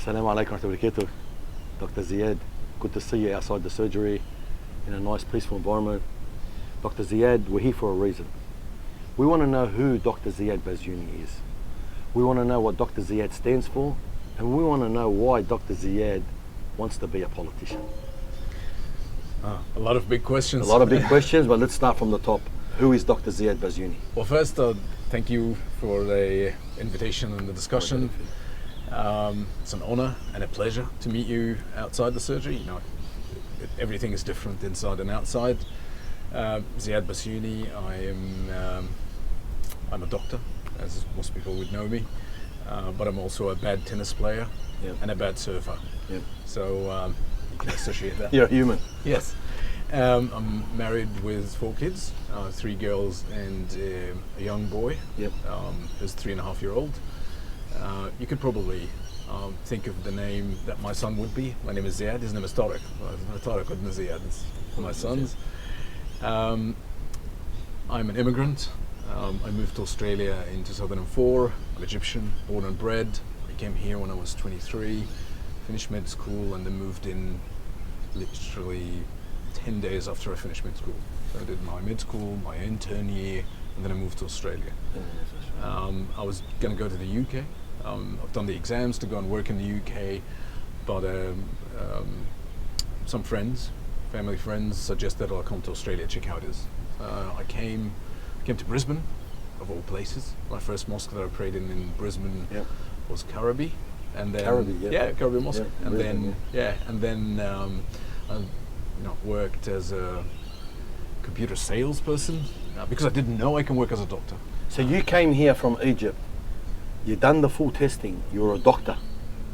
Assalamu alaikum wa rahmatullahi. Dr. Ziad, good to see you outside the surgery in a nice peaceful environment. Dr. Ziad, we're here for a reason. We want to know who Dr. Ziad Basyouny is. We want to know what Dr. Ziad stands for, and we want to know why Dr. Ziad wants to be a politician. A lot of big questions. A lot of big questions, but let's start from the top. Who is Dr. Ziad Basyouny? Well, first, thank you for the invitation and the discussion. It's an honor and a pleasure to meet you outside the surgery. You know, everything is different inside and outside. Ziad Basyouny, I'm a doctor, as most people would know me, but I'm also a bad tennis player and a bad surfer. So you can associate that. You're a human. Yes. I'm married with 4 kids, 3 girls and a young boy who's 3.5-year-old. You could probably think of the name that my son would be. My name is Ziad, his name is Tariq. Tariq ibn Ziad, it's my sons. I'm an immigrant. I moved to Australia in 2004. I'm Egyptian, born and bred. I came here when I was 23, finished med school, and then moved in literally 10 days after I finished med school. So I did my med school, my intern year, and then I moved to Australia. I was going to go to the UK. I've done the exams to go and work in the UK, but some friends, family friends, suggested I'll come to Australia, check how it is. I came to Brisbane, of all places. My first mosque that I prayed in Brisbane was Karabi, and then Karabi Mosque, and then I worked as a computer salesperson because I didn't know I can work as a doctor. So you came here from Egypt. You done the full testing. You're a doctor.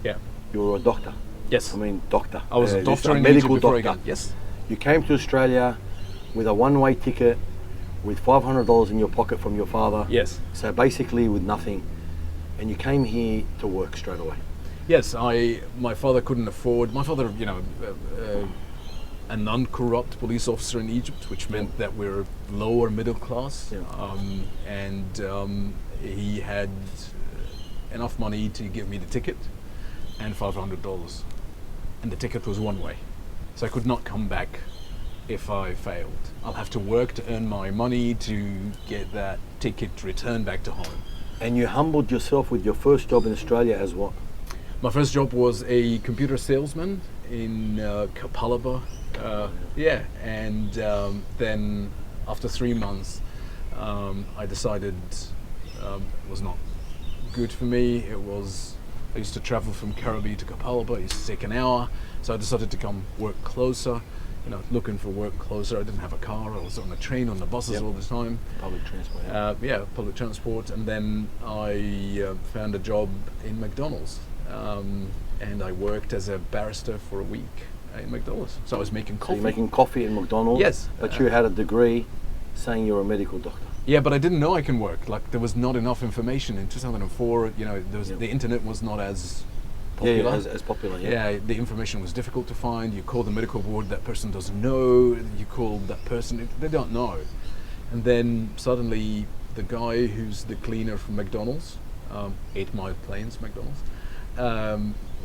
Yeah. You're a doctor. Yes. I mean doctor. I was a doctor in medical Egypt before doctor. Yes. You came to Australia with a one-way ticket, with $500 in your pocket from your father. Yes. So basically with nothing, and you came here to work straight away. Yes. My father couldn't afford. My father, a non-corrupt police officer in Egypt, which meant that we're lower middle class, and he had enough money to give me the ticket and $500, and the ticket was one way, so I could not come back if I failed. I'll have to work to earn my money to get that ticket returned back to home. And you humbled yourself with your first job in Australia as what? My first job was a computer salesman in Kapalaba. And then after 3 months, I decided it was not good for me. I used to travel from Karabi to Kapalaba. It used to take an hour, so I decided to come work closer. Looking for work closer. I didn't have a car. I was on the train, on the buses all the time. Public transport. Public transport. And then I found a job in McDonald's, and I worked as a barrister for a week in McDonald's. So I was making coffee. So you're making coffee in McDonald's? Yes. But you had a degree saying you're a medical doctor. Yeah, but I didn't know I can work. Like, there was not enough information in 2004. The internet was not as popular. As popular. Yeah, the information was difficult to find. You call the medical board, that person doesn't know. You call that person, they don't know. And then suddenly, the guy who's the cleaner from McDonald's, 8 Mile Plains McDonald's,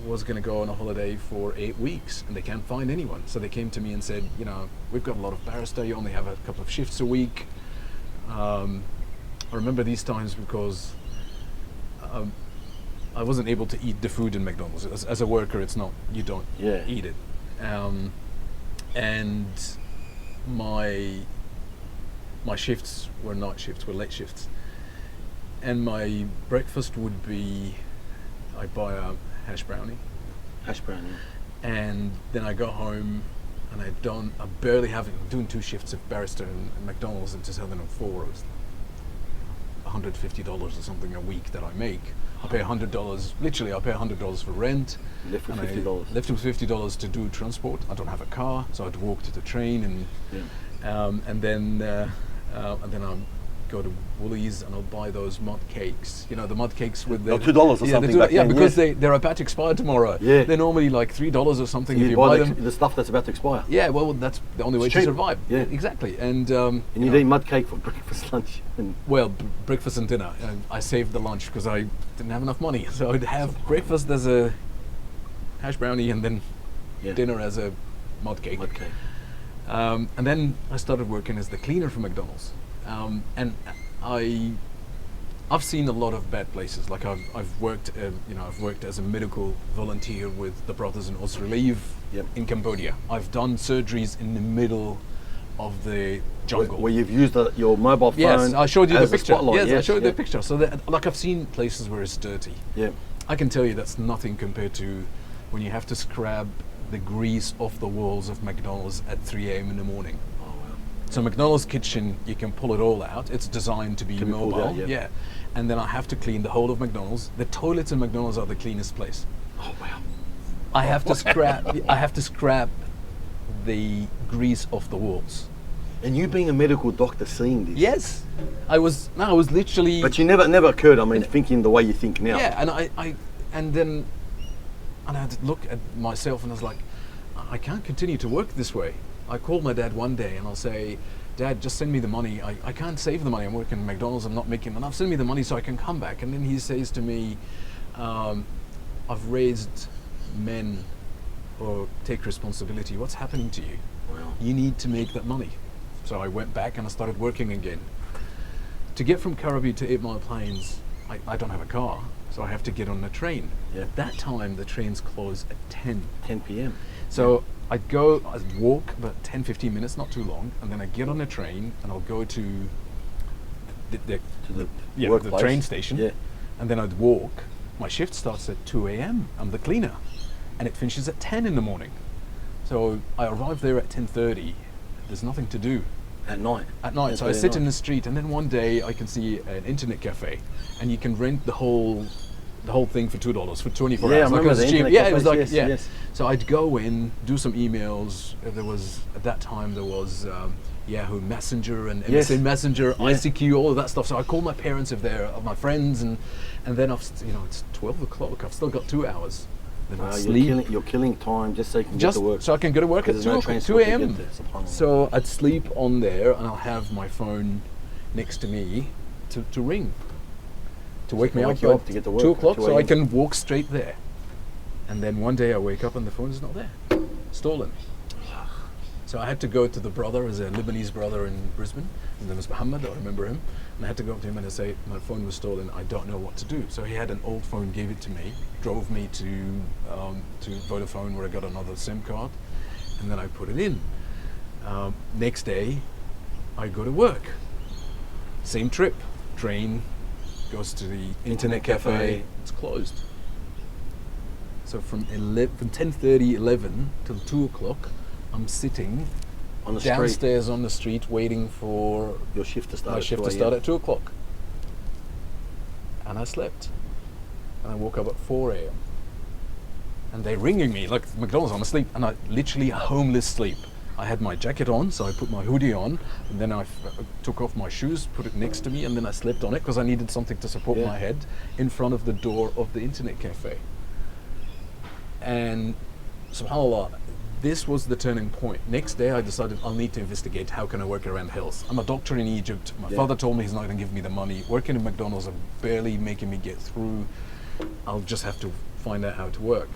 was going to go on a holiday for 8 weeks, and they can't find anyone. So they came to me and said, we've got a lot of barrister. You only have a couple of shifts a week. I remember these times because I wasn't able to eat the food in McDonald's. As a worker, it's not, you don't eat it. And my shifts were night shifts, were late shifts. And my breakfast would be, I'd buy a hash brownie. And then I go home, and I'm barely doing 2 shifts of barrister in McDonald's in 2004. It was $150 or something a week that I make. I pay $100, literally I pay $100 for rent. Left with $50. Left with $50 to do transport. I don't have a car, so I'd walk to the train, and then I go to Woolies and I'll buy those mud cakes. The mud cakes with the $2 or something. Because they're about to expire tomorrow. Yeah. They're normally like $3 or something if you buy them. The stuff that's about to expire. Yeah, well, that's the only way to survive. Yeah, exactly. And you'd eat mud cake for breakfast, lunch, and breakfast and dinner. I saved the lunch because I didn't have enough money, so I'd have breakfast as a hash brownie, and then dinner as a mud cake. And then I started working as the cleaner for McDonald's, and I've seen a lot of bad places. Like I've worked as a medical volunteer with the Brothers in Aussie Relief in Cambodia. I've done surgeries in the middle of the jungle. Where you've used your mobile phone. Yes, I showed you the picture. Spotlight. Yes, I showed you the picture. So I've seen places where it's dirty. Yeah. I can tell you that's nothing compared to when you have to scrub the grease off the walls of McDonald's at 3 a.m. in the morning. Oh, wow. So McDonald's kitchen, you can pull it all out. It's designed to be mobile. Yeah. And then I have to clean the whole of McDonald's. The toilets in McDonald's are the cleanest place. Oh wow. I have to scrap the grease off the walls. And you being a medical doctor seeing this. Yes. I was literally. But you never occurred, I mean, thinking the way you think now. Yeah, and I had to look at myself and I was like, I can't continue to work this way. I called my dad one day and I'll say, Dad, just send me the money. I can't save the money. I'm working at McDonald's. I'm not making enough. Send me the money so I can come back. And then he says to me, I've raised men or take responsibility. What's happening to you? Wow. You need to make that money. So I went back and I started working again. To get from Currabee to 8 Mile Plains, I don't have a car, so I have to get on the train. Yeah. At that time, the trains close at 10 p.m. So I'd walk about 10, 15 minutes, not too long, and then I'd get on a train and I'll go to the train station, and then I'd walk. My shift starts at 2 a.m. I'm the cleaner, and it finishes at 10 in the morning. So I arrive there at 10:30. There's nothing to do. At night? At night. So I sit in the street, and then one day I can see an internet cafe, and you can rent the whole thing for $2 for 24 hours. I remember the internet cafes, it was like, yes. So I'd go in, do some emails. At that time there was Yahoo Messenger and MSN Messenger, ICQ, all of that stuff. So I called my parents if they're my friends, and then it's 12 o'clock. I've still got 2 hours. Then I'd sleep. You're killing time just so you can get to work. So I can go to work at 2 a.m. So I'd sleep on there, and I'll have my phone next to me to ring, to wake me up to get to work 2 o'clock, so I can walk straight there. And then one day I wake up and the phone is not there, stolen. So I had to go to the brother, as a Lebanese brother in Brisbane. His name was Muhammad, I remember him. And I had to go up to him and I say, my phone was stolen, I don't know what to do. So he had an old phone, gave it to me, drove me to Vodafone where I got another SIM card, and then I put it in. Next day, I go to work. Same trip, train, goes to the internet cafe, it's closed. So from 10:30, 11 till 2 o'clock, I'm sitting on the downstairs street. On the street waiting for your shift to start. My shift to start at 2 o'clock. And I slept. And I woke up at 4 a.m. And they're ringing me like McDonald's. I'm asleep, and I literally homeless sleep. I had my jacket on, so I put my hoodie on, and then I took off my shoes, put it next to me, and then I slept on it because I needed something to support my head in front of the door of the internet cafe. And subhanAllah, this was the turning point. Next day I decided I'll need to investigate how can I work around health. I'm a doctor in Egypt. My father told me he's not going to give me the money. Working in McDonald's are barely making me get through. I'll just have to find out how to work.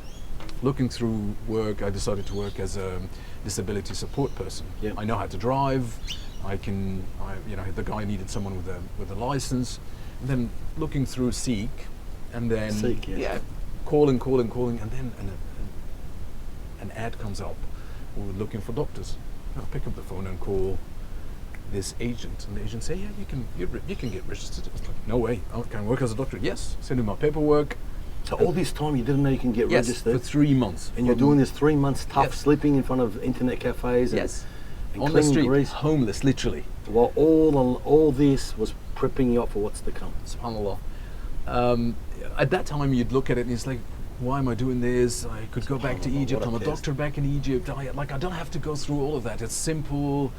Looking through work, I decided to work as a disability support person. I know how to drive. The guy needed someone with a license. And then looking through Seek, and then calling, and then an ad comes up. We're looking for doctors. I'll pick up the phone and call this agent, and the agent say, you can get registered. I was like, no way, I can work as a doctor. Yes, send in my paperwork. So all this time you didn't know you can get registered? Yes, for 3 months. And you're doing this 3 months tough, sleeping in front of internet cafes and on the street, grease. homeless, literally. While all this was prepping you up for what's to come. SubhanAllah. At that time you'd look at it and it's like, why am I doing this? I could go back to Egypt. I'm a doctor back in Egypt. I don't have to go through all of that. It's simple.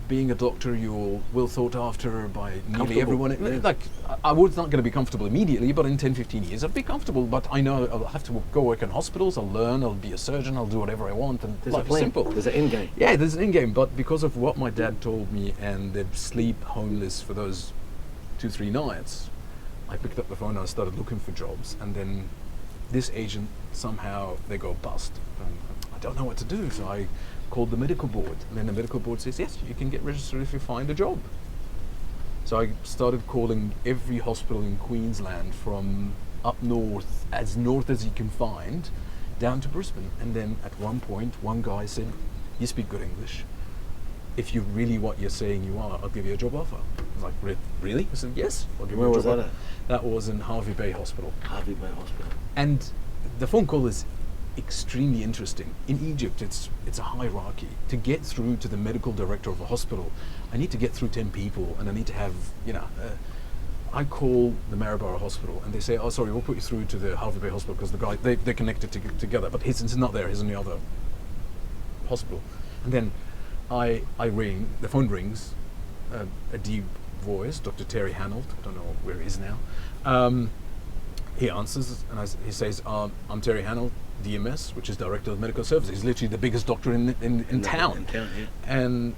Being a doctor, you're well thought after by nearly everyone. I was not going to be comfortable immediately, but in 10, 15 years I'd be comfortable. But I know I'll have to go work in hospitals. I'll learn. I'll be a surgeon. I'll do whatever I want. And there's a life plan. is simple. There's an end game. Yeah, there's an end game. But because of what my dad told me and the sleep homeless for those 2-3 nights, I picked up the phone and I started looking for jobs. And then this agent, somehow they go bust. I don't know what to do, so I called the medical board, and then the medical board says, yes, you can get registered if you find a job. So I started calling every hospital in Queensland from up north as you can find, down to Brisbane. And then at one point, one guy said, you speak good English. If you're really what you're saying you are, I'll give you a job offer. I was like, really? I said, yes. I'll give Where you a was job that offer. at? That was in Harvey Bay Hospital. Harvey Bay Hospital. And the phone call is extremely interesting. In Egypt, it's a hierarchy. To get through to the medical director of a hospital, I need to get through 10 people, and I need to have, I call the Maryborough Hospital, and they say, oh, sorry, we'll put you through to the Harvey Bay Hospital because the guy, they're connected together, but he's not there, he's in the other hospital. And then I ring, the phone rings, a deep voice, Dr. Terry Hanold, I don't know where he is now. He answers, and he says, I'm Terry Hanold, DMS, which is Director of Medical Services. He's literally the biggest doctor in town. In town, yeah. And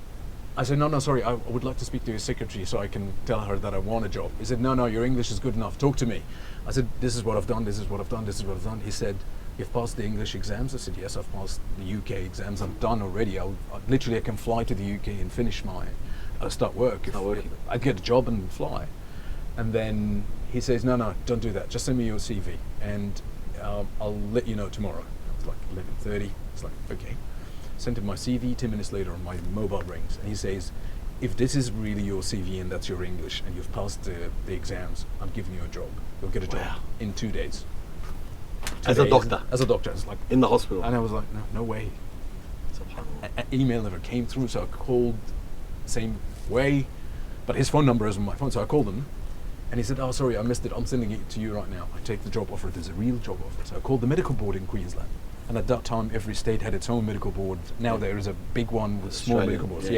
I said, no, sorry, I would like to speak to your secretary so I can tell her that I want a job. He said, no, your English is good enough, talk to me. I said, this is what I've done, this is what I've done, this is what I've done. He said, you've passed the English exams? I said, yes, I've passed the UK exams, I'm done already. I can fly to the UK and finish start work. I'd get a job and fly. And then he says, no, don't do that, just send me your CV, and I'll let you know tomorrow. It was like 11:30, it's like, okay. Sent him my CV, 10 minutes later my mobile rings, and he says, if this is really your CV and that's your English and you've passed the exams, I'm giving you a job. You'll get a job in 2 days. As a doctor? As a doctor. It's like, in the hospital? And I was like, no way. An email never came through, so I called same way, but his phone number is on my phone, so I called him, and he said, oh, sorry, I missed it, I'm sending it to you right now. I take the job offer, there's a real job offer. So I called the medical board in Queensland, and at that time every state had its own medical board. Now there is a big one with small medical boards.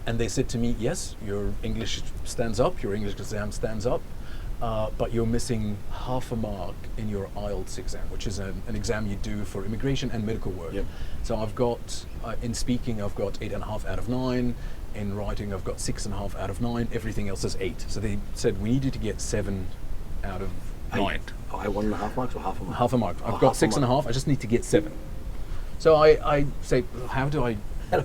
And they said to me, yes, your English stands up, your English exam stands up, but you're missing half a mark in your IELTS exam, which is an exam you do for immigration and medical work. Yep. So I've got, in speaking, I've got 8.5 out of 9. In writing, I've got 6.5 out of 9. Everything else is 8. So they said, we need you to get 7 out of 9. 1.5 marks or half a mark? Half a mark. I've got 6.5. I just need to get 7. So I say, how do I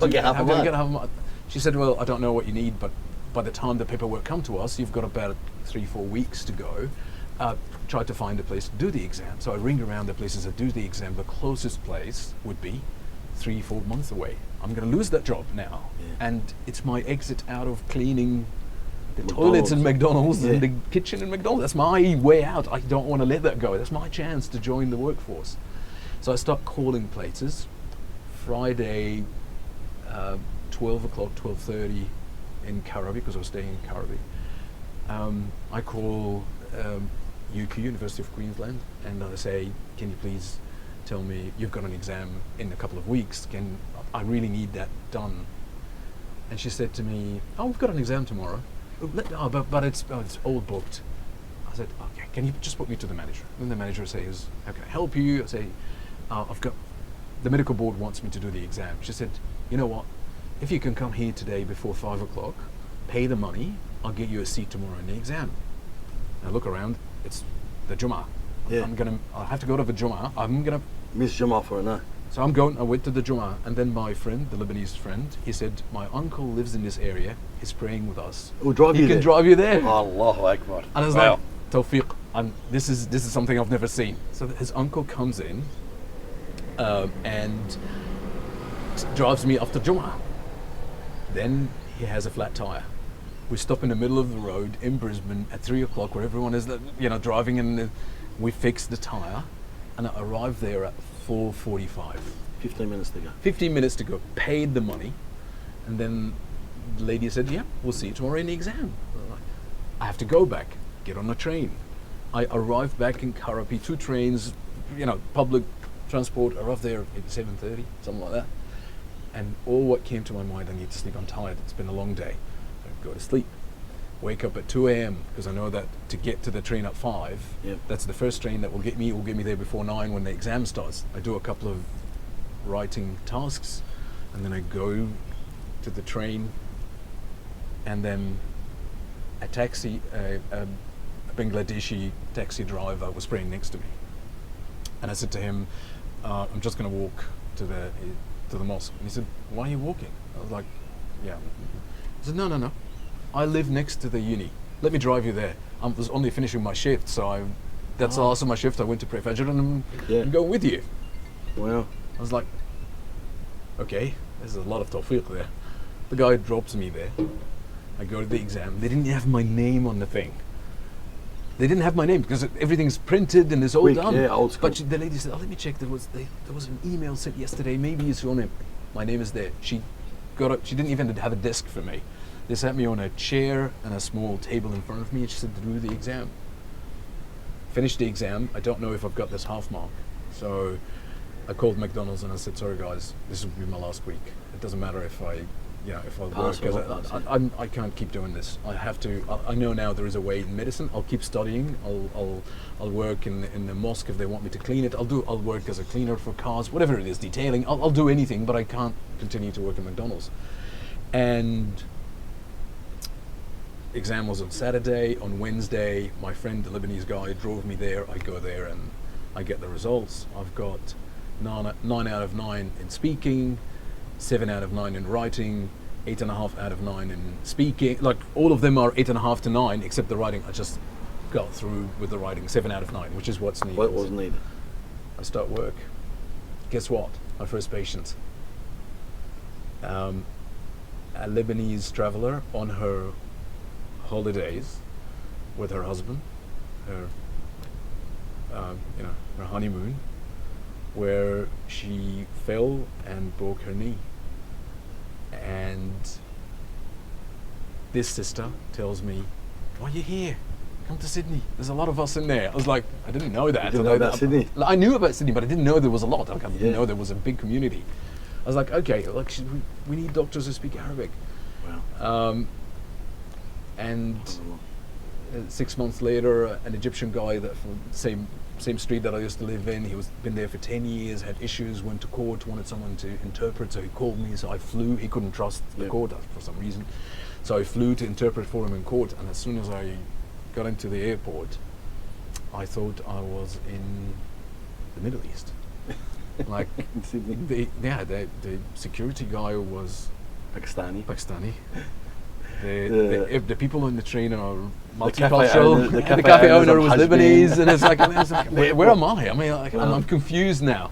get half a mark? She said, well, I don't know what you need, but by the time the paperwork come to us, you've got about 3-4 weeks to go. Try to find a place to do the exam. So I ring around the places that do the exam. The closest place would be 3-4 months away. I'm going to lose that job now. Yeah. And it's my exit out of cleaning the toilets in McDonald's and the kitchen in McDonald's. That's my way out. I don't want to let that go. That's my chance to join the workforce. So I start calling places. Friday, 12 o'clock, 12:30 in Currabee, because I was staying in Currabee. I call UQ, University of Queensland, and I say, can you please tell me, you've got an exam in a couple of weeks, I really need that done. And she said to me, oh, we've got an exam tomorrow, but it's all booked. I said, okay, can you just put me to the manager? And the manager says, how can I help you? I say, the medical board wants me to do the exam. She said, you know what, if you can come here today before 5 o'clock, pay the money, I'll get you a seat tomorrow in the exam. I look around, it's the Jummah. Yeah. I'll have to go to the Jummah. I'm gonna miss Jummah for a night. So I went to the Jummah, and then my friend, the Lebanese friend, he said, my uncle lives in this area, he's praying with us. He can drive you there. Allahu Akbar. And I was like, Tawfiq, this is something I've never seen. So his uncle comes in and drives me up to Jummah. Then he has a flat tire. We stop in the middle of the road in Brisbane at 3 o'clock where everyone is driving, and we fix the tire, and I arrived there at 4:45. 15 minutes to go. 15 minutes to go. Paid the money, and then the lady said, yeah, we'll see you tomorrow in the exam. I have to go back, get on a train. I arrived back in Currabee, 2 trains, public transport, arrived there at 7:30, something like that. And all what came to my mind, I need to sleep, I'm tired, it's been a long day. I go to sleep, wake up at 2 a.m. because I know that to get to the train at 5, that's the first train that will get me there before 9 when the exam starts. I do a couple of writing tasks, and then I go to the train, and then a taxi, a Bangladeshi taxi driver was praying next to me. And I said to him, I'm just going to walk to the mosque. And he said, why are you walking? I was like, yeah. He said, no. I live next to the uni. Let me drive you there. I was only finishing my shift, so that's the last of my shift. I went to pray Fajr and I'm going with you. Wow. I was like, okay, there's a lot of tawfiq there. The guy drops me there. I go to the exam. They didn't have my name on the thing. They didn't have my name because everything's printed and it's all done. Yeah, old school. But the lady said, let me check. There was an email sent yesterday. Maybe it's your name. My name is there. She didn't even have a desk for me. They sat me on a chair and a small table in front of me and she said, do the exam. Finished the exam. I don't know if I've got this half mark. So I called McDonald's and I said, sorry guys, this will be my last week. It doesn't matter if I work, because I can't keep doing this. I have to. I know now there is a way in medicine. I'll keep studying. I'll work in the mosque if they want me to clean it. I'll work as a cleaner for cars, whatever it is, detailing. I'll do anything, but I can't continue to work at McDonald's. And exam was on Saturday. On Wednesday, my friend, the Lebanese guy, drove me there. I go there and I get the results. I've got 9 out of 9 in speaking, 7 out of 9 in writing, 8.5 out of 9 in speaking. Like all of them are 8.5 to 9, except the writing. I just got through with the writing, 7 out of 9, which is what's needed. What was needed? I start work. Guess what? My first patient. A Lebanese traveler on her holidays with her husband, her honeymoon, where she fell and broke her knee. And this sister tells me, why are you here? Come to Sydney. There's a lot of us in there. I was like, I didn't know that. You didn't know about Sydney? I knew about Sydney, but I didn't know there was a lot. Like, I didn't know there was a big community. I was like, okay, like we need doctors who speak Arabic. Wow. And 6 months later, an Egyptian guy that from the same street that I used to live in, been there for 10 years, had issues, went to court, wanted someone to interpret, so he called me, so I flew. He couldn't trust the court for some reason, so I flew to interpret for him in court. And as soon as I got into the airport, I thought I was in the Middle East. Like the security guy was Pakistani. The people on the train are multicultural. The cafe owner was Lebanese, and it's like, where am I? I mean, like, I'm confused now.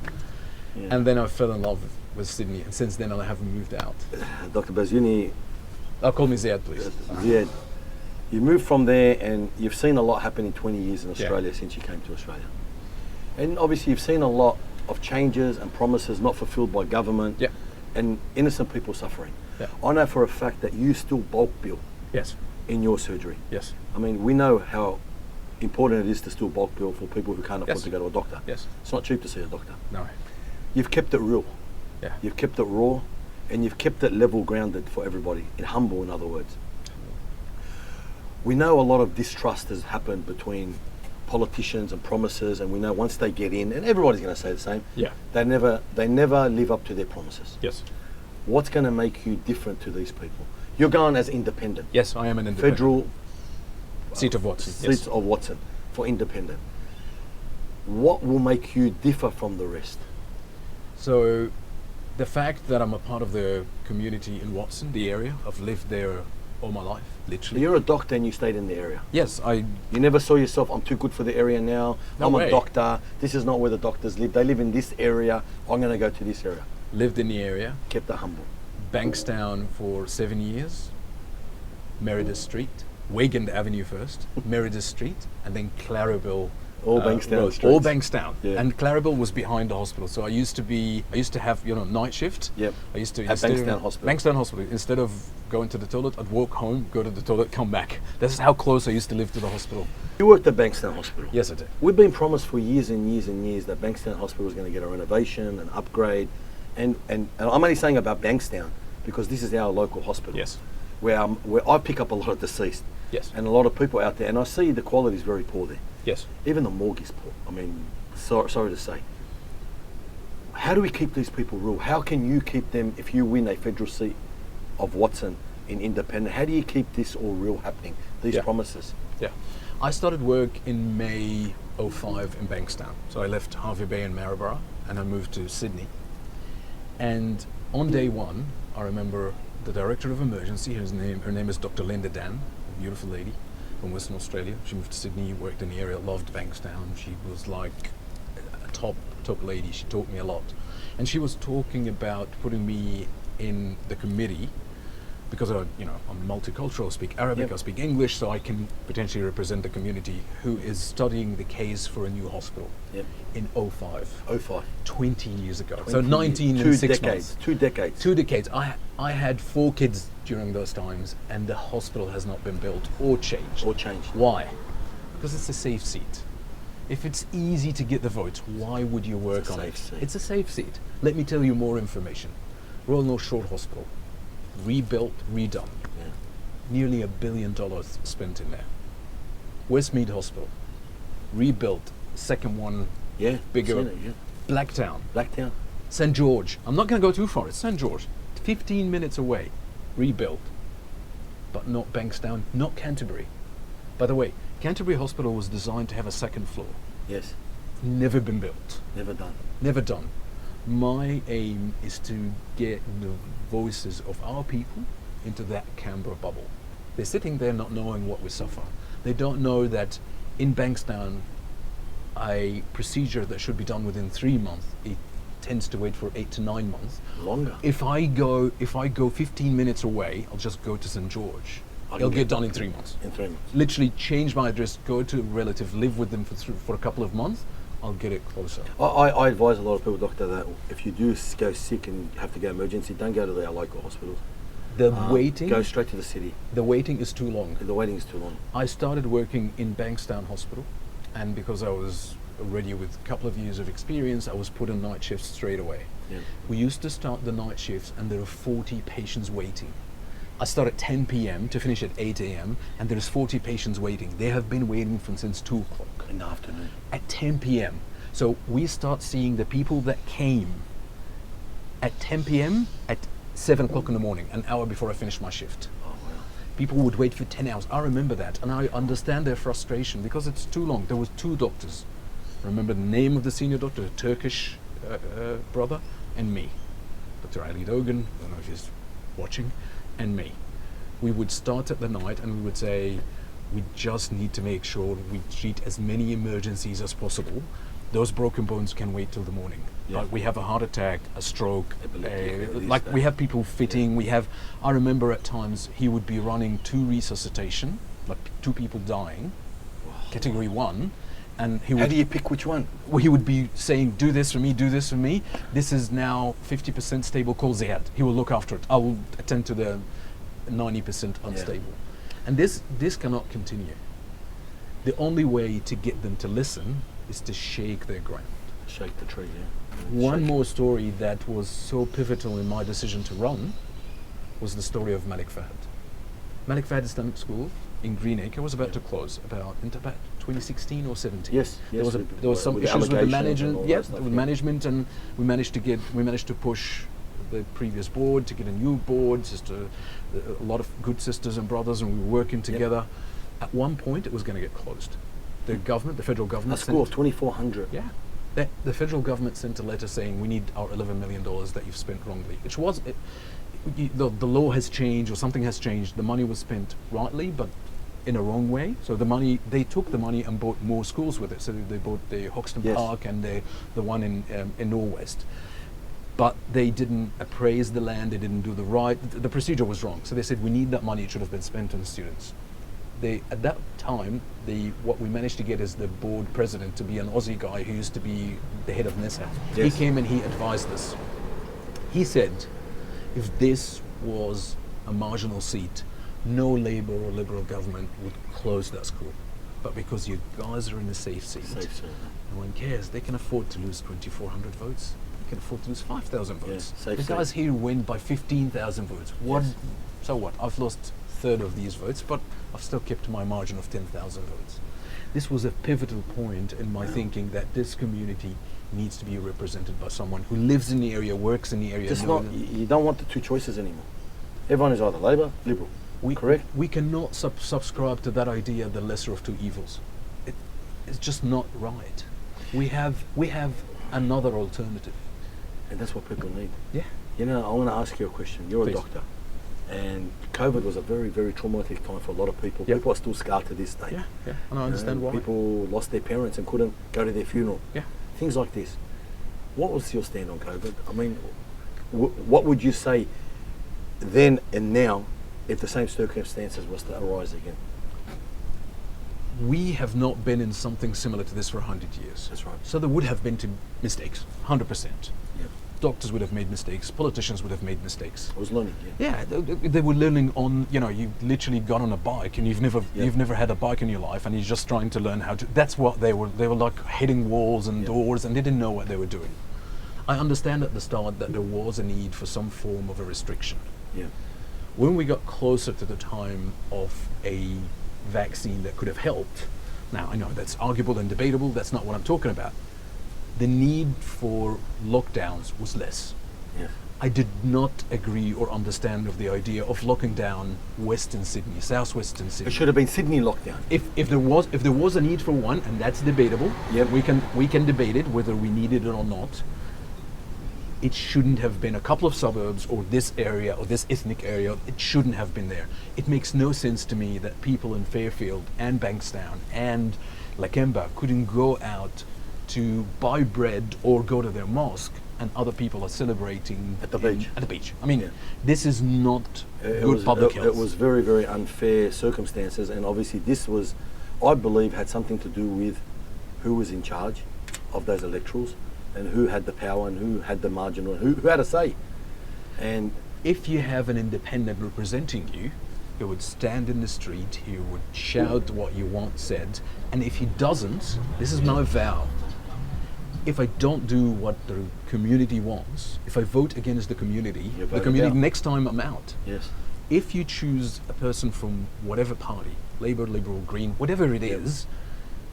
Yeah. And then I fell in love with Sydney, and since then I haven't moved out. Dr. Basyouny. Call me Ziad, please. Ziad, you moved from there, and you've seen a lot happen in 20 years in Australia since you came to Australia. And obviously you've seen a lot of changes and promises not fulfilled by government, and innocent people suffering. Yeah. I know for a fact that you still bulk bill in your surgery. Yes. I mean, we know how important it is to still bulk bill for people who can't afford to go to a doctor. Yes. It's not cheap to see a doctor. No. You've kept it real. Yeah. You've kept it raw, and you've kept it level grounded for everybody, humble in other words. We know a lot of distrust has happened between politicians and promises, and we know once they get in, and everybody's going to say the same, they never live up to their promises. Yes. What's going to make you different to these people? You're going as independent. Yes, I am an independent. Federal seat of Watson. Seats of Watson for independent. What will make you differ from the rest? So, the fact that I'm a part of the community in Watson, the area, I've lived there all my life, literally. You're a doctor and you stayed in the area. Yes, You never saw yourself, I'm too good for the area now. I'm a doctor. This is not where the doctors live. They live in this area. I'm going to go to this area. Lived in the area. Kept it humble. Bankstown for 7 years. Meredith Street. Wigan Avenue first. Meredith Street. And then Clarabelle. All Bankstown streets. All Bankstown. Yeah. And Clarabelle was behind the hospital. So I used to have, night shift. Yep. I used to at Bankstown Hospital. Bankstown Hospital. Instead of going to the toilet, I'd walk home, go to the toilet, come back. This is how close I used to live to the hospital. You worked at Bankstown Hospital? Yes, I did. We've been promised for years and years and years that Bankstown Hospital was going to get a renovation, an upgrade. And I'm only saying about Bankstown because this is our local hospital. Yes. Where I pick up a lot of deceased. Yes. And a lot of people out there, and I see the quality is very poor there. Yes. Even the morgue is poor. I mean, sorry to say. How do we keep these people real? How can you keep them, if you win a federal seat of Watson in independent, how do you keep this all real happening, these promises? Yeah. I started work in May '05 in Bankstown. So I left Harvey Bay in Maryborough and I moved to Sydney. And on day one, I remember the director of emergency, her name is Dr. Linda Dan, a beautiful lady from Western Australia. She moved to Sydney, worked in the area, loved Bankstown. She was like a top lady. She taught me a lot. And she was talking about putting me in the committee because I'm multicultural, I speak Arabic, I speak English, so I can potentially represent the community who is studying the case for a new hospital in '05. 20 years ago. So 19 and 6 months. 2 decades. 2 decades. I had 4 kids during those times, and the hospital has not been built or changed. Why? Because it's a safe seat. If it's easy to get the votes, why would you work on it? It's a safe seat. Let me tell you more information. Royal North Shore Hospital, rebuilt, redone. Nearly $1 billion spent in there. Westmead Hospital, rebuilt, second one, bigger. Blacktown. St. George. I'm not going to go too far. It's St. George. 15 minutes away. Rebuilt. But not Bankstown, not Canterbury. By the way, Canterbury Hospital was designed to have a second floor. Yes. Never been built. Never done. My aim is to get the voices of our people into that Canberra bubble. They're sitting there not knowing what we suffer. They don't know that in Bankstown, a procedure that should be done within 3 months, it tends to wait for 8 to 9 months. Longer. If I go 15 minutes away, I'll just go to St. George. It'll get done in 3 months. Literally change my address, go to a relative, live with them for a couple of months. I'll get it closer. I advise a lot of people, doctor, that if you do go sick and have to go emergency, don't go to their local hospitals. The waiting. Go straight to the city. The waiting is too long. The waiting is too long. I started working in Bankstown Hospital, and because I was already with a couple of years of experience, I was put on night shifts straight away. We used to start the night shifts, and there are 40 patients waiting. I start at 10 p.m. to finish at 8 a.m. and there's 40 patients waiting. They have been waiting since 2 o'clock. In the afternoon. At 10 p.m. So we start seeing the people that came at 10 p.m. at 7 o'clock in the morning, an hour before I finished my shift. Oh, wow. People would wait for 10 hours. I remember that, and I understand their frustration because it's too long. There was 2 doctors. I remember the name of the senior doctor, a Turkish brother, and me. Dr. Ali Dogan, I don't know if he's watching, and me. We would start at the night and we would say, we just need to make sure we treat as many emergencies as possible. Those broken bones can wait till the morning. Like we have a heart attack, a stroke, we have people fitting, I remember at times he would be running 2 resuscitation, like 2 people dying, category 1, and he would... How do you pick which one? Well, he would be saying, do this for me, do this for me. This is now 50% stable, call Ziad. He will look after it. I will attend to the 90% unstable. And this cannot continue. The only way to get them to listen is to shake their ground. Shake the tree, One more story that was so pivotal in my decision to run was the story of Malik Fahad. Malik Fahad Islamic School in Greenacre was about to close about 2016 or 17. Yes. There was some issues with the management, and we managed to push the previous board to get a new board, a lot of good sisters and brothers, and we were working together. At one point it was going to get closed. The federal government, a school of 2,400. The federal government sent a letter saying we need our $11 million that you've spent wrongly, which was the law has changed or something has changed. The money was spent rightly, but in a wrong way. So they took the money and bought more schools with it. So they bought the Hoxton Park and the one in Norwest. But they didn't appraise the land. They didn't do the procedure was wrong. So they said we need that money. It should have been spent on the students. At that time, what we managed to get is the board president to be an Aussie guy who used to be the head of NESA. He came and he advised us. He said, if this was a marginal seat, no Labour or Liberal government would close that school. But because you guys are in a safe seat, no one cares. They can afford to lose 2,400 votes. They can afford to lose 5,000 votes. The guys here win by 15,000 votes. So what? I've lost a third of these votes, but I've still kept my margin of 10,000 votes. This was a pivotal point in my thinking that this community needs to be represented by someone who lives in the area, works in the area. You don't want the 2 choices anymore. Everyone is either Labour, Liberal. Correct. We cannot subscribe to that idea, the lesser of two evils. It's just not right. We have another alternative. And that's what people need. Yeah. You know, I want to ask you a question. You're Please. a doctor. And COVID was a very, very traumatic time for a lot of people. Yep. People are still scarred to this day. Yeah, yeah. And I understand why. People lost their parents and couldn't go to their funeral. Yeah. Things like this. What was your stand on COVID? I mean, what would you say then and now if the same circumstances was to arise again? We have not been in something similar to this for 100 years. That's right. So there would have been mistakes, 100%. Yep. Doctors would have made mistakes. Politicians would have made mistakes. I was learning, yeah. Yeah, they were learning on, you know, you literally got on a bike and you've never had a bike in your life and you're just trying to learn how to, that's what they were like hitting walls and doors and they didn't know what they were doing. I understand at the start that there was a need for some form of a restriction. Yeah. When we got closer to the time of a vaccine that could have helped, now I know that's arguable and debatable, that's not what I'm talking about. The need for lockdowns was less. Yeah. I did not agree or understand of the idea of locking down Western Sydney, Southwestern Sydney. It should have been Sydney lockdown. If there was a need for one, and that's debatable, Yep. we can debate it whether we needed it or not. It shouldn't have been a couple of suburbs or this area or this ethnic area. It shouldn't have been there. It makes no sense to me that people in Fairfield and Bankstown and Lakemba couldn't go out to buy bread or go to their mosque and other people are celebrating At the beach. At the beach. I mean, Yeah. this is not good public health. It was very, very unfair circumstances, and obviously this was, I believe, had something to do with who was in charge of those electorals and who had the power and who had the margin and who had a say. And if you have an independent representing you, he would stand in the street, he would shout what you want said, and if he doesn't, this is my vow. If I don't do what the community wants, if I vote against the community, next time I'm out. Yes. If you choose a person from whatever party, Labour, Liberal, Green, whatever it is,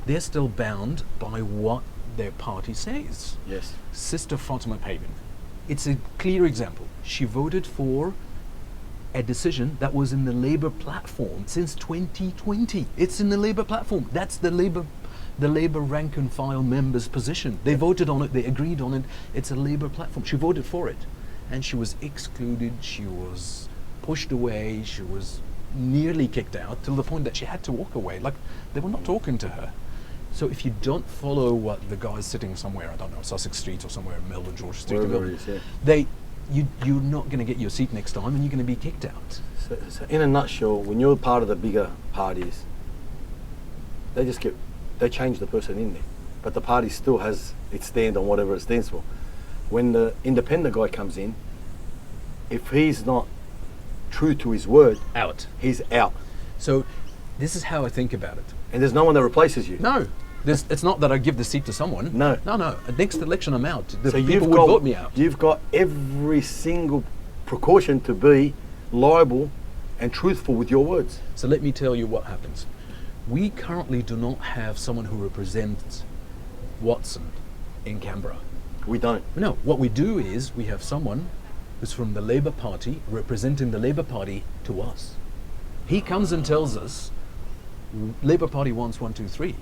they're still bound by what their party says. Yes. Sister Fatima Payman, it's a clear example. She voted for a decision that was in the Labour platform since 2020. It's in the Labour platform. That's the Labour rank and file members' position. They voted on it, they agreed on it. It's a Labour platform. She voted for it. And she was excluded, she was pushed away, she was nearly kicked out till the point that she had to walk away. Like, they were not talking to her. So if you don't follow what the guys sitting somewhere, I don't know, Sussex Street or somewhere in Melbourne, George Street, Wherever it is, yeah. you're not going to get your seat next time and you're going to be kicked out. So in a nutshell, when you're part of the bigger parties, they change the person in there, but the party still has its stand on whatever it stands for. When the independent guy comes in, if he's not true to his word, he's out. So this is how I think about it. And there's no one that replaces you. No. It's not that I give the seat to someone. No. No. Next election, I'm out. So people would vote me out. You've got every single precaution to be liable and truthful with your words. So let me tell you what happens. We currently do not have someone who represents Watson in Canberra. We don't. No. What we do is we have someone who's from the Labour Party representing the Labour Party to us. He comes and tells us, Labour Party wants 1, 2, 3.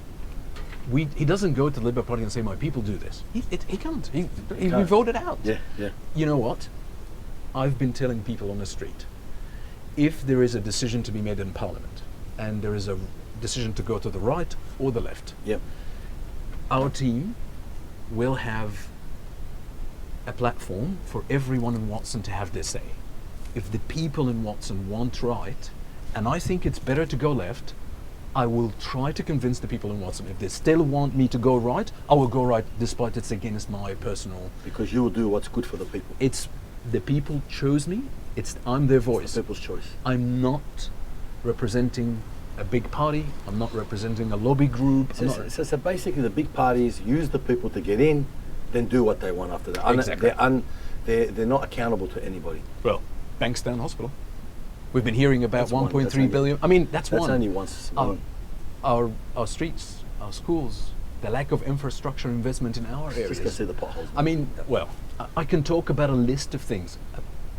He doesn't go to the Labour Party and say, my people do this. He can't. He voted out. Yeah. You know what? I've been telling people on the street, if there is a decision to be made in Parliament and there is a decision to go to the right or the left, our team will have a platform for everyone in Watson to have their say. If the people in Watson want right, and I think it's better to go left, I will try to convince the people in Watson. If they still want me to go right, I will go right despite it's against my personal... Because you will do what's good for the people. It's the people chose me, I'm their voice. It's the people's choice. I'm not representing a big party, I'm not representing a lobby group. So basically the big parties use the people to get in, then do what they want after that. Exactly. They're not accountable to anybody. Well, Bankstown Hospital. We've been hearing about 1.3 billion. I mean, that's one. That's only once. Our streets, our schools, the lack of infrastructure investment in our areas. Just go see the potholes. I mean, well, I can talk about a list of things.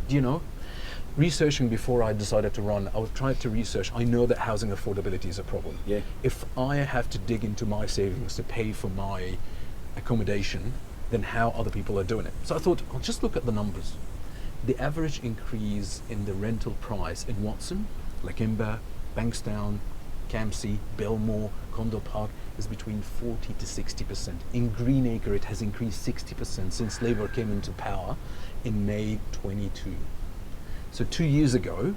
You know, researching before I decided to run, I was trying to research. I know that housing affordability is a problem. Yeah. If I have to dig into my savings to pay for my accommodation, then how other people are doing it? So I thought, I'll just look at the numbers. The average increase in the rental price in Watson, Lakemba, Bankstown, Campsie, Belmore, Condo Park is between 40 to 60%. In Greenacre, it has increased 60% since Labour came into power in May 22. So 2 years ago,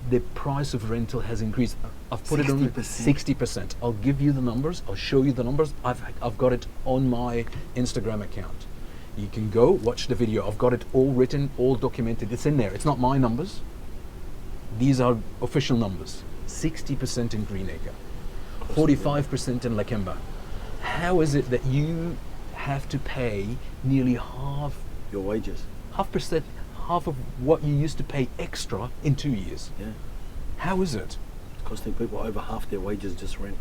the price of rental has increased. I've put 60%. It on 60%. I'll give you the numbers. I'll show you the numbers. I've got it on my Instagram account. You can go watch the video. I've got it all written, all documented. It's in there. It's not my numbers. These are official numbers. 60% in Greenacre, 45% in Lakemba. How is it that you have to pay nearly half your wages? Half of what you used to pay extra in 2 years. Yeah. How is it? It's costing people over half their wages just rent.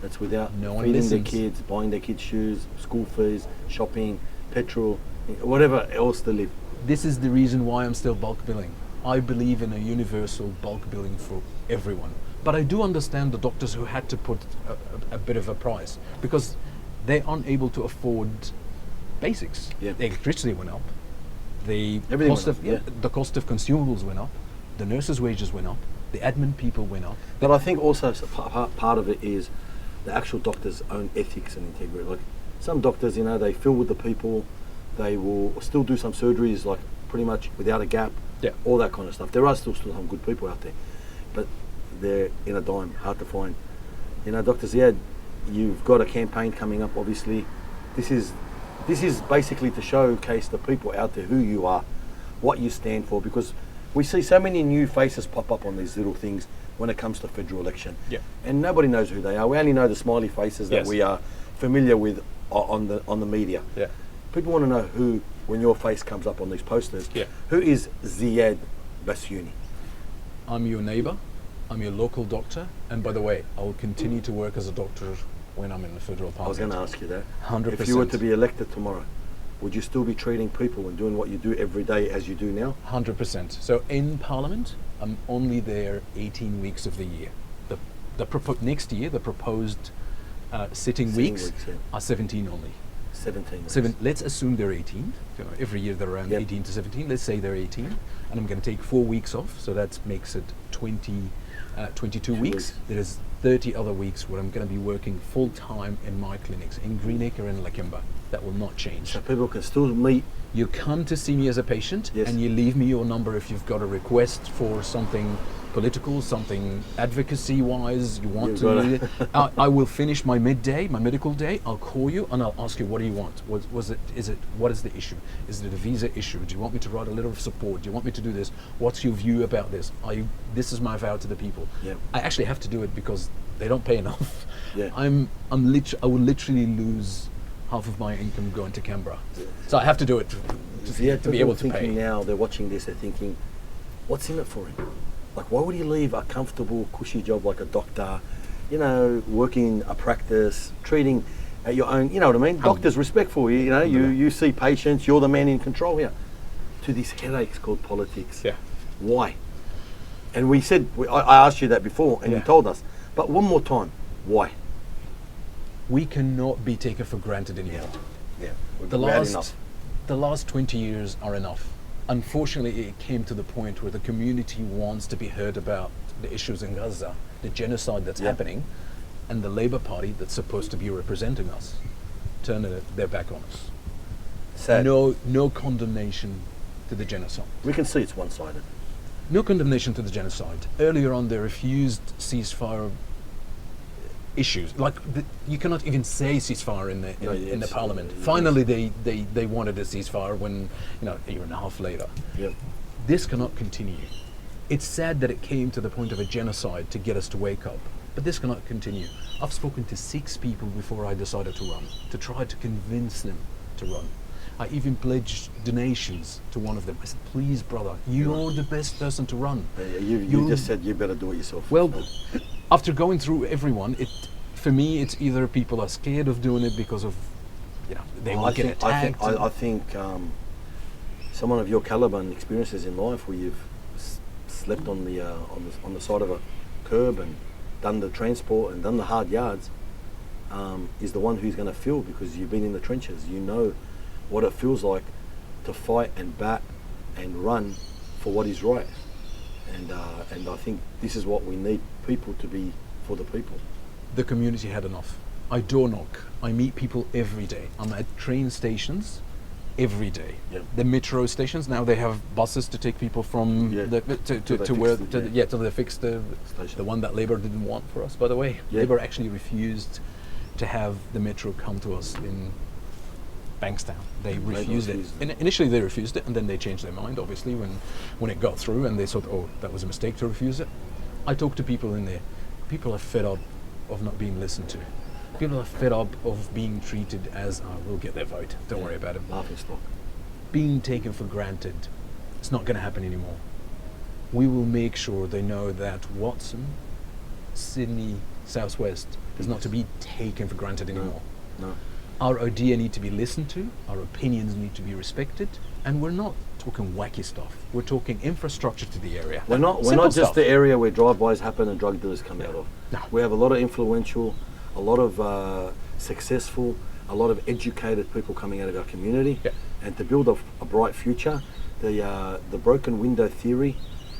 That's without No one feeding listens. their kids, buying their kids shoes, school fees, shopping, petrol, whatever else to live. This is the reason why I'm still bulk billing. I believe in a universal bulk billing for everyone. But I do understand the doctors who had to put a bit of a price because they aren't able to afford basics. Yeah. The electricity went up. The cost of consumables went up. The nurses' wages went up. The admin people went up. But I think also part of it is the actual doctor's own ethics and integrity. Like some doctors, they fill with the people. They will still do some surgeries, like pretty much without a gap. Yeah. All that kind of stuff. There are still some good people out there, but they're in a dime, hard to find. Dr. Ziad, you've got a campaign coming up. Obviously, this is basically to showcase the people out there who you are, what you stand for, because we see so many new faces pop up on these little things when it comes to federal election. Yeah. And nobody knows who they are. We only know the smiley faces that we are familiar with on the media. Yeah. People want to know who, when your face comes up on these posters, who is Ziad Basyouny? I'm your neighbour, I'm your local doctor, and by the way, I will continue to work as a doctor when I'm in the federal parliament. I was going to ask you that. 100%. If you were to be elected tomorrow, would you still be treating people and doing what you do every day as you do now? 100%. So in parliament, I'm only there 18 weeks of the year. Next year, the proposed sitting weeks are 17 only. 17. Let's assume they're 18. Every year they're around 18 to 17. Let's say they're 18, and I'm going to take 4 weeks off, so that makes it 22 weeks. There is 30 other weeks where I'm going to be working full time in my clinics in Greenacre and Lakemba. That will not change. So people can still meet. You come to see me as a patient, and you leave me your number if you've got a request for something political, something advocacy-wise. You want to? I will finish my medical day. I'll call you and I'll ask you, what do you want? What is the issue? Is it a visa issue? Do you want me to write a letter of support? Do you want me to do this? What's your view about this? This is my vow to the people. Yeah. I actually have to do it because they don't pay enough. Yeah. I will literally lose half of my income going to Canberra. So I have to do it to be able to pay. Now they're watching this, they're thinking, what's in it for him? Like, why would he leave a comfortable, cushy job like a doctor, working a practice, treating at your own, you know what I mean? Doctors respectful, you see patients, you're the man in control here. To these headaches called politics. Yeah. Why? And we said, I asked you that before, and you told us. But one more time, why? We cannot be taken for granted anymore. Yeah. The last 20 years are enough. Unfortunately, it came to the point where the community wants to be heard about the issues in Gaza, the genocide that's happening, and the Labour Party that's supposed to be representing us turn their back on us. Sad. No condemnation to the genocide. We can see it's one-sided. No condemnation to the genocide. Earlier on, they refused ceasefire issues. You cannot even say ceasefire in the parliament. Finally, they wanted a ceasefire when, a year and a half later. Yep. This cannot continue. It's sad that it came to the point of a genocide to get us to wake up, but this cannot continue. I've spoken to 6 people before I decided to run, to try to convince them to run. I even pledged donations to one of them. I said, please, brother, you're the best person to run. You just said you better do it yourself. Well, after going through everyone, for me, it's either people are scared of doing it because of, they will get attacked. I think someone of your caliber and experiences in life, where you've slept on the side of a curb and done the transport and done the hard yards, is the one who's going to feel, because you've been in the trenches. You know what it feels like to fight and bat and run for what is right. And I think this is what we need people to be, for the people. The community had enough. I door knock. I meet people every day. I'm at train stations every day. Yep. The metro stations, now they have buses to take people from Yeah. to they fixed the Station. one that Labour didn't want for us, by the way. Yeah. Labour actually refused to have the metro come to us in Bankstown. They refused it. Initially they refused it, and then they changed their mind, obviously, when it got through, and they thought, oh, that was a mistake to refuse it. I talked to people in there. People are fed up of not being listened to. People are fed up of being treated as, we'll get their vote, don't worry about it. Laughing stock. Being taken for granted. It's not going to happen anymore. We will make sure they know that Watson, Sydney, Southwest is not to be taken for granted anymore. No. Our idea need to be listened to, our opinions need to be respected, and we're not talking wacky stuff. We're talking infrastructure to the area. We're not just stuff. the area where drive-bys happen and drug dealers come out of. No. We have a lot of influential, a lot of successful, a lot of educated people coming out of our community. Yeah. And to build a bright future, the broken window theory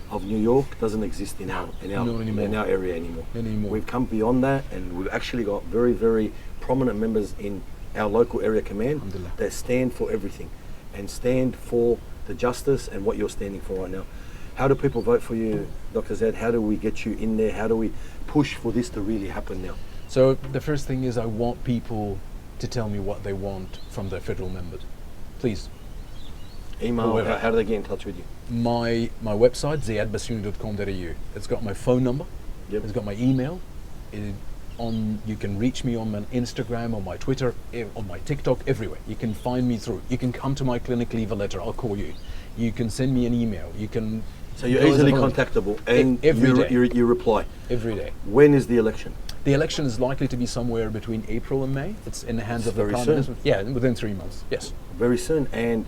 of New York doesn't exist in our area anymore. We've come beyond that, and we've actually got very, very prominent members in our local area command that stand for everything and stand for the justice and what you're standing for right now. How do people vote for you, Dr. Ziad? How do we get you in there? How do we push for this to really happen now? So the first thing is, I want people to tell me what they want from their federal members. Please. Email, how do they get in touch with you? My website, ziadbasyouny.com.au. It's got my phone number. Yep. It's got my email. You can reach me on my Instagram, on my Twitter, on my TikTok, everywhere. You can find me through. You can come to my clinic, leave a letter, I'll call you. You can send me an email. You can. So you're easily contactable, and you reply every day. When is the election? The election is likely to be somewhere between April and May. It's in the hands of the Prime Minister. Yeah, within 3 months. Yes. Very soon. And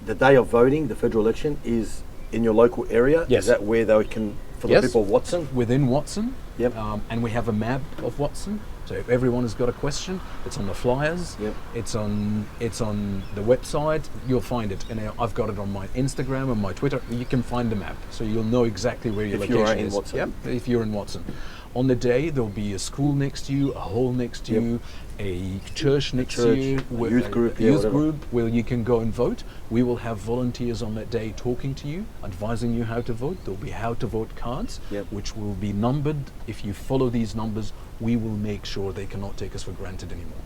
the day of voting, the federal election, is in your local area. Yes. Is that where they can, for the people of Watson? Within Watson. Yep. And we have a map of Watson. So if everyone has got a question, it's on the flyers. Yep. It's on the website. You'll find it, and I've got it on my Instagram and my Twitter. You can find the map, so you'll know exactly where your location is. If you're in Watson. Yep. If you're in Watson. On the day, there'll be a school next to you, a hall next to you, a church next to you, a youth group, where you can go and vote. We will have volunteers on that day talking to you, advising you how to vote. There'll be how to vote cards, which will be numbered. If you follow these numbers, we will make sure they cannot take us for granted anymore.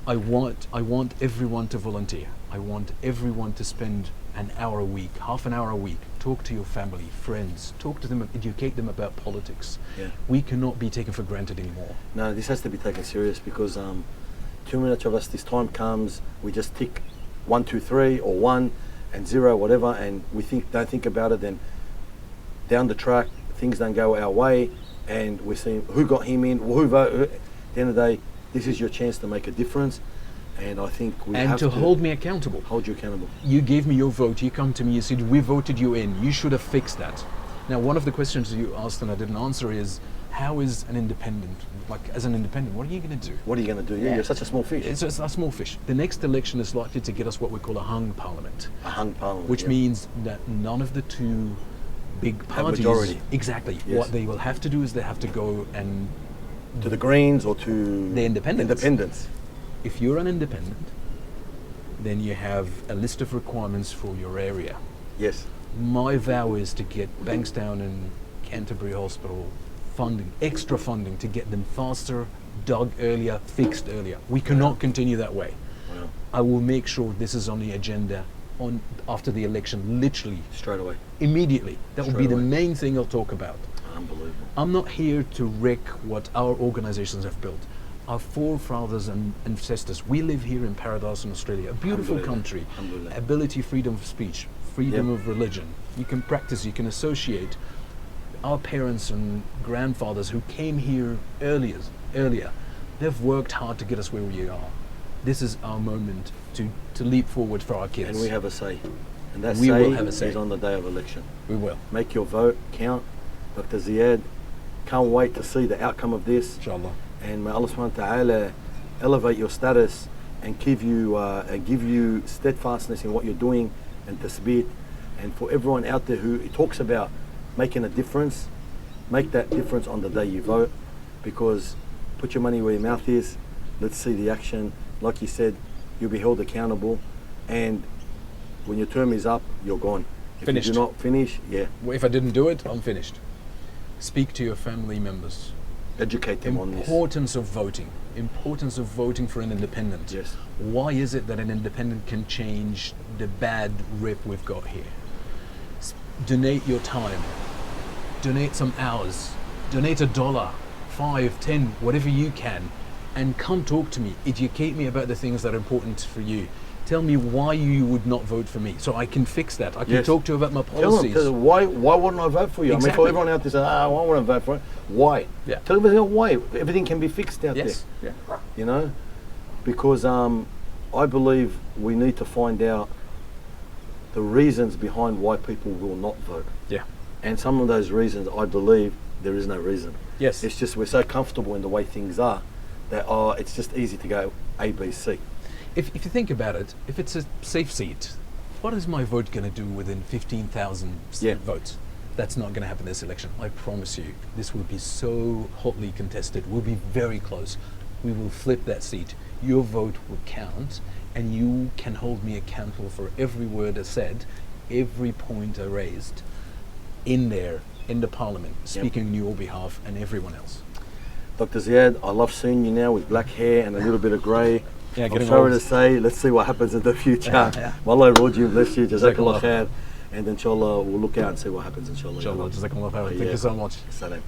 I want everyone to volunteer. I want everyone to spend an hour a week, half an hour a week. Talk to your family, friends. Talk to them, educate them about politics. Yeah. We cannot be taken for granted anymore. No, this has to be taken serious, because too much of us, this time comes, we just tick 1, 2, 3, or 1 and 0, whatever, and we don't think about it. Then down the track, things don't go our way, and we're seeing who got him in, who voted. At the end of the day, this is your chance to make a difference. And I think we have to hold me accountable. Hold you accountable. You gave me your vote. You come to me. You said, we voted you in. You should have fixed that. Now, one of the questions you asked and I didn't answer is, how is an independent, as an independent, what are you going to do? What are you going to do? Yeah, you're such a small fish. It's a small fish. The next election is likely to get us what we call a hung parliament. A hung parliament. Which means that none of the two big parties. Majority. Exactly. Yes. What they will have to do is they have to go and. To the Greens or to. The Independents. Independents. If you're an independent, then you have a list of requirements for your area. Yes. My vow is to get Bankstown and Canterbury Hospital funding, extra funding, to get them faster, dug earlier, fixed earlier. We cannot continue that way. Wow. I will make sure this is on the agenda after the election, literally. Straight away. Immediately. That will be the main thing I'll talk about. Unbelievable. I'm not here to wreck what our organizations have built. Our forefathers and ancestors. We live here in Paradise in Australia, a beautiful country. Ability, freedom of speech, freedom of religion. You can practice, you can associate. Our parents and grandfathers who came here earlier, they've worked hard to get us where we are. this is our moment to leap forward for our kids. And we have a say. And that We will have a say say. is on the day of election. We will. Make your vote count. Dr. Ziad, can't wait to see the outcome of this. Inshallah. And may Allah subhanahu wa ta'ala elevate your status and give you steadfastness in what you're doing and tasbih. And for everyone out there who talks about making a difference, make that difference on the day you vote, because put your money where your mouth is. Let's see the action. Like you said, you'll be held accountable, and when your term is up, you're gone. If Finished. you do not finish, yeah, If I didn't do it, I'm finished. Speak to your family members. educate them on this. Importance of voting. Importance of voting for an independent. Yes. Why is it that an independent can change the bad rip we've got here? Donate your time. Donate some hours. Donate $1, $5, $10, whatever you can, and come talk to me. Educate me about the things that are important for you. Tell me why you would not vote for me, so I can fix that. I can Yes. talk to you about my Tell policies. them, why wouldn't I vote for you? I mean, Exactly. for everyone out there saying, I want to vote for it. Why? Yeah. Tell them why. Everything can be fixed out Yes. there. You know, because I believe we need to find out the reasons behind why people will not vote. Yeah. And some of those reasons, I believe, there is no reason. Yes. It's just we're so comfortable in the way things are that it's just easy to go A, B, C. If you think about it, if it's a safe seat, what is my vote going to do within 15,000 Yeah. votes? That's not going to happen this election. I promise you, this will be so hotly contested. We'll be very close. We will flip that seat. Your vote will count, and you can hold me accountable for every word I said, every point I raised in there, in the parliament, speaking on your behalf and everyone else. Dr. Ziad, I love seeing you now with black hair and a little bit of grey. Yeah, I'm getting sorry old. to say, let's see what happens in the future. Yeah. Wallah Roji, bless you, Jazakallah Jazakallah khair. And inshallah, we'll look out and see what happens, inshallah. Inshallah, Jazakallah khair. Thank Yeah. you so much. Salam.